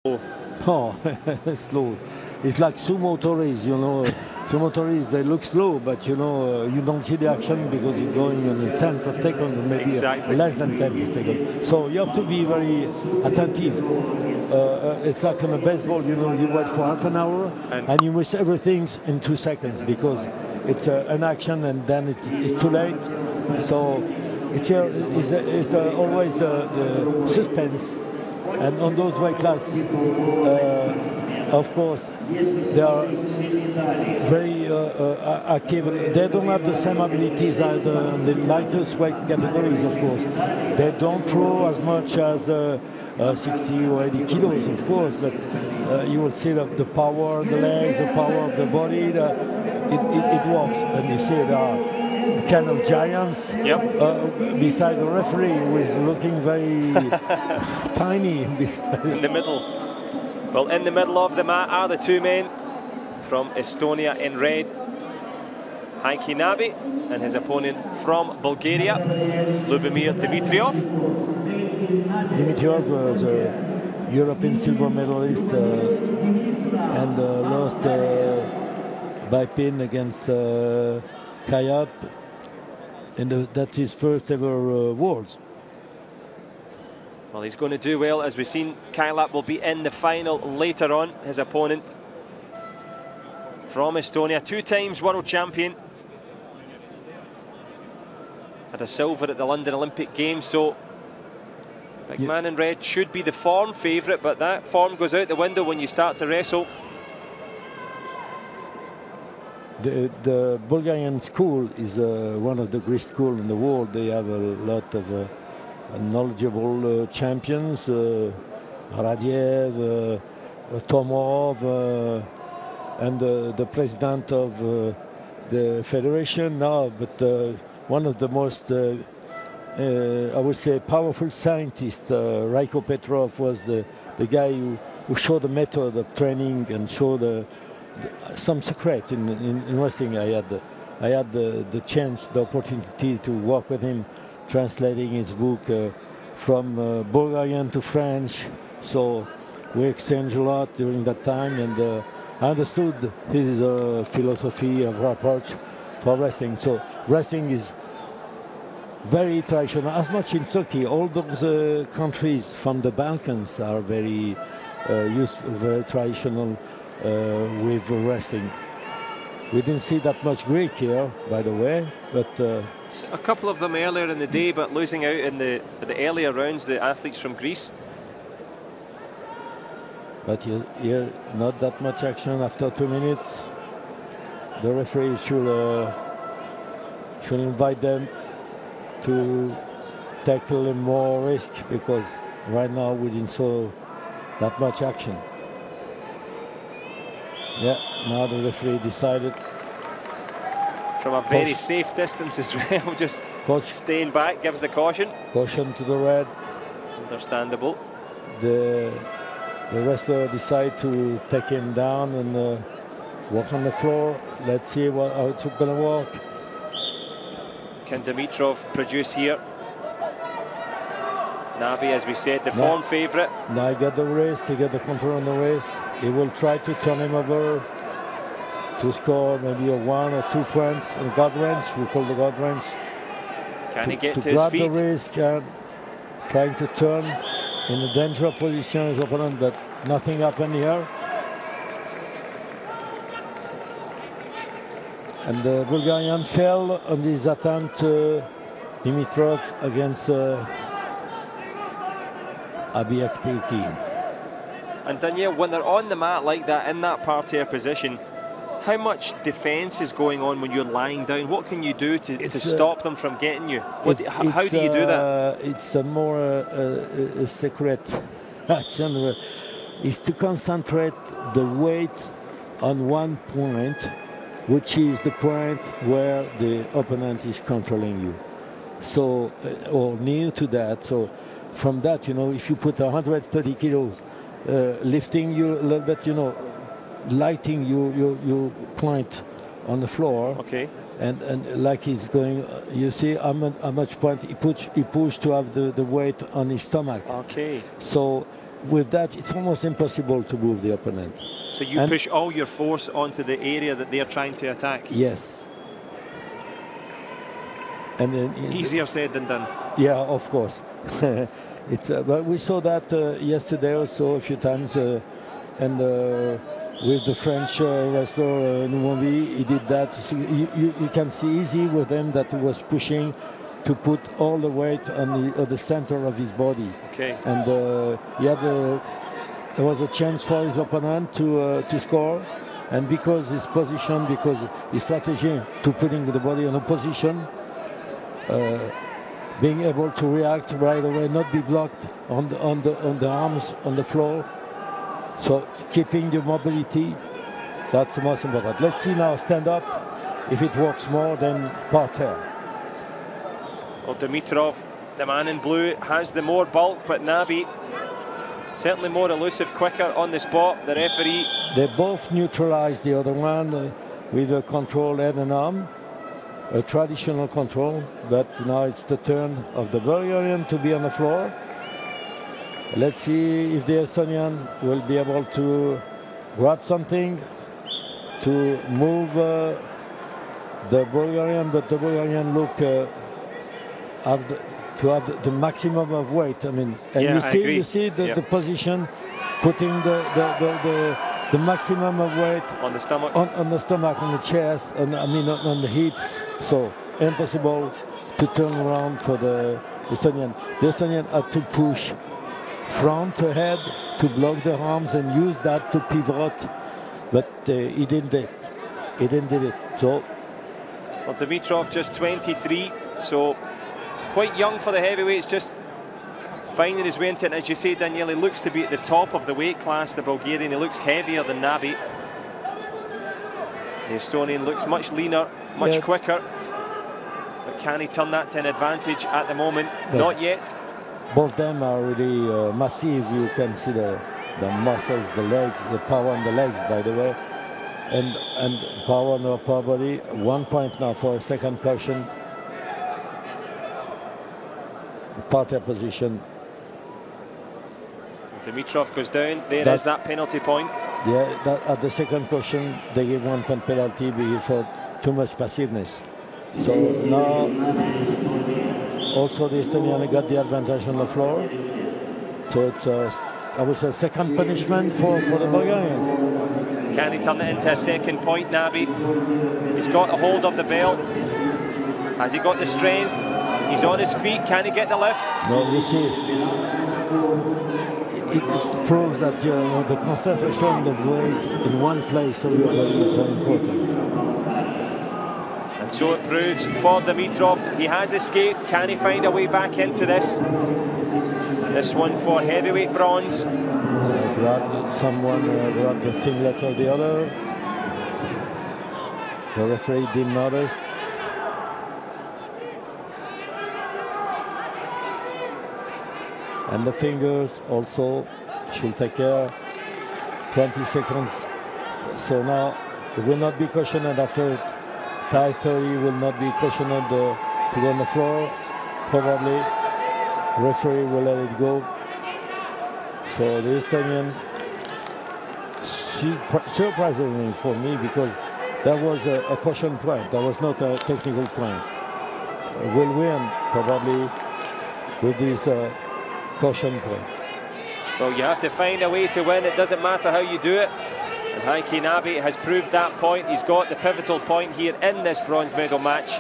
Oh, slow. It's like sumo tourists, you know. Sumo tourists, they look slow, but you know, you don't see the action because it's going in a tenth of a second, maybe less than 10th of a second. So you have to be very attentive. It's like in a baseball, you know, you wait for half an hour and you miss everything in 2 seconds because it's an action and then it's too late. So it's always the suspense. And on those weight classes, of course, they are very active. They don't have the same abilities as the lightest weight categories, of course. They don't throw as much as 60 or 80 kilos, of course, but you will see the power of the legs, the power of the body, it works. And you see the kind of giants beside the referee who is looking very tiny. In the middle. Well, in the middle of the mat are the two men from Estonia in red. Nabi and his opponent from Bulgaria, Lubomir Dimitrov. Dimitrov was a European silver medalist and lost by pin against Kayat, and that's his first ever Worlds. Well, he's going to do well. As we've seen, Kailap will be in the final later on. His opponent from Estonia, 2 times world champion. Had a silver at the London Olympic Games, so big man in red should be the form favourite, but that form goes out the window when you start to wrestle. The Bulgarian school is one of the great schools in the world. They have a lot of knowledgeable champions, Radiev, Tomov, and the president of the federation now, but one of the most, I would say, powerful scientists, Raiko Petrov, was the guy who showed the method of training and showed some secret in wrestling. I had the chance, the opportunity to work with him, translating his book from Bulgarian to French. So we exchanged a lot during that time, and I understood his philosophy of approach for wrestling. So wrestling is very traditional. As much in Turkey, all those countries from the Balkans are very useful, very traditional with wrestling. We didn't see that much Greek here, by the way, but a couple of them earlier in the day, but losing out in the earlier rounds, the athletes from Greece. But here, not that much action after 2 minutes. The referee should invite them to take a little more risk, because right now we didn't saw that much action. Yeah, now the referee decided. From a very safe distance as well, just staying back, gives the caution. Caution to the red. Understandable. The wrestler decided to take him down and walk on the floor. Let's see how it's going to work. Can Dimitrov produce here? Nabi, as we said, the form favourite. Now he got the wrist, he got the control on the wrist. He will try to turn him over to score maybe a 1 or 2 points in guard range. We call the guard range. Can he get to his feet? To grab the wrist and trying to turn in a dangerous position his opponent, but nothing happened here. And the Bulgarian fell on this attempt, Dimitrov against Abiyakteki. And Daniel, when they're on the mat like that, in that parterre position, how much defence is going on when you're lying down? What can you do to stop them from getting you? How do you do that? It's a more a secret action. Is to concentrate the weight on one point, which is the point where the opponent is controlling you. So, or near to that. So, from that, you know, if you put 130 kilos, lifting you a little bit, you know, lighting your point on the floor. Okay. And like he's going, you see how much point he pushed to have the weight on his stomach. Okay. So with that, it's almost impossible to move the opponent. So you push all your force onto the area that they're trying to attack? Yes. And then, easier said than done. Yeah, of course. But we saw that yesterday also a few times, and with the French wrestler Nabi, he did that. So you can see easy with him that he was pushing to put all the weight on the center of his body. Okay. And there was a chance for his opponent to score, and because his position, because his strategy to putting the body in a position, being able to react right away, not be blocked on the arms on the floor. So keeping the mobility, that's the most important. Let's see now stand up. If it works more than parterre. Well, Dimitrov, the man in blue, has the more bulk, but Nabi certainly more elusive, quicker on the spot. The referee. They both neutralized the other one with a control head and arm, a traditional control, but now it's the turn of the Bulgarian to be on the floor. Let's see if the Estonian will be able to grab something to move the Bulgarian, but the Bulgarian look to have the maximum of weight. I mean, and yeah, you see the position, putting the maximum of weight on the stomach, on the stomach, on the chest, on the hips. So impossible to turn around for the Estonian. The Estonian had to push front ahead to block the arms and use that to pivot, but he didn't it. He didn't do it. So, well, Dimitrov just 23, so quite young for the heavyweights, just finding his way into it. As you say, Daniel, he looks to be at the top of the weight class, the Bulgarian. He looks heavier than Nabi. The Estonian looks much leaner, much quicker. But can he turn that to an advantage at the moment? Not yet. Both of them are really massive. You can see the muscles, the legs, the power on the legs, by the way, and power on the upper body. 1 point now for a second caution. Parterre position. Dimitrov goes down. There's that penalty point. Yeah, at the second caution, they give 1 point penalty for too much passiveness. So now, also the Estonian got the advantage on the floor. So it's, I would say, second punishment for the Bulgarian. Can he turn it into a second point, Nabi? He's got a hold of the belt. Has he got the strength? He's on his feet. Can he get the lift? No, you see, it proves that the concentration of weight in one place of your body is very important. And so it proves for Dimitrov. He has escaped. Can he find a way back into this? This one for heavyweight bronze. Someone grabbed the singlet of the other. The referee didn't notice. And the fingers also should take care. 20 seconds. So now it will not be cautioned after 5:30. Will not be cautioned to go on the floor. Probably referee will let it go. So the Estonian, surprisingly for me, because that was a caution point. That was not a technical point. Will win probably with this caution point. Well, you have to find a way to win. It doesn't matter how you do it. And Heikki Nabi has proved that point. He's got the pivotal point here in this bronze medal match.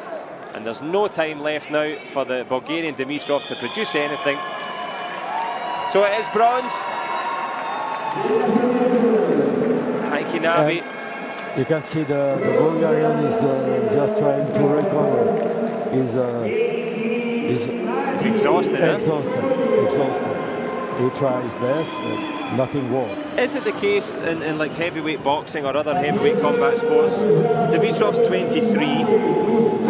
And there's no time left now for the Bulgarian Dimitrov to produce anything. So it is bronze. Heikki Nabi. You can see the Bulgarian is just trying to recover. He's exhausted. Exhausted. He tries best, but nothing works. Is it the case in like heavyweight boxing or other heavyweight combat sports? Dimitrov's 23,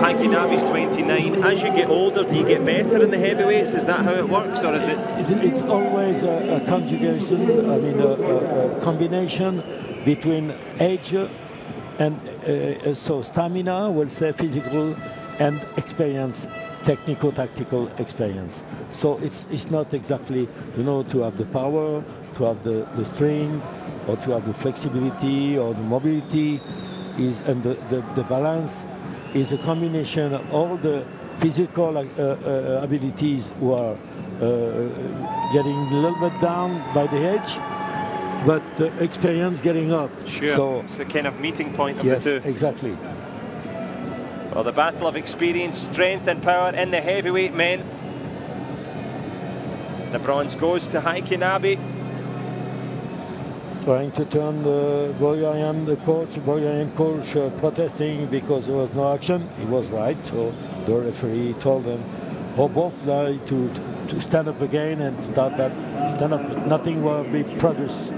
Heikki Nabi's 29. As you get older, do you get better in the heavyweights? Is that how it works, or is it? It's always a conjugation. I mean, a combination between age and so stamina, we'll say physical and experience, technical-tactical experience. So it's not exactly, you know, to have the power, to have the strength, or to have the flexibility or the mobility, and the balance is a combination of all the physical abilities who are getting a little bit down by the edge, but the experience getting up. Sure, so it's a kind of meeting point of yes, the two. Exactly. Well, the battle of experience, strength and power in the heavyweight men. The bronze goes to Heike Nabi. Trying to turn the Bulgarian coach protesting because there was no action. He was right, so the referee told them, or both to stand up again and stand up. Nothing will be produced.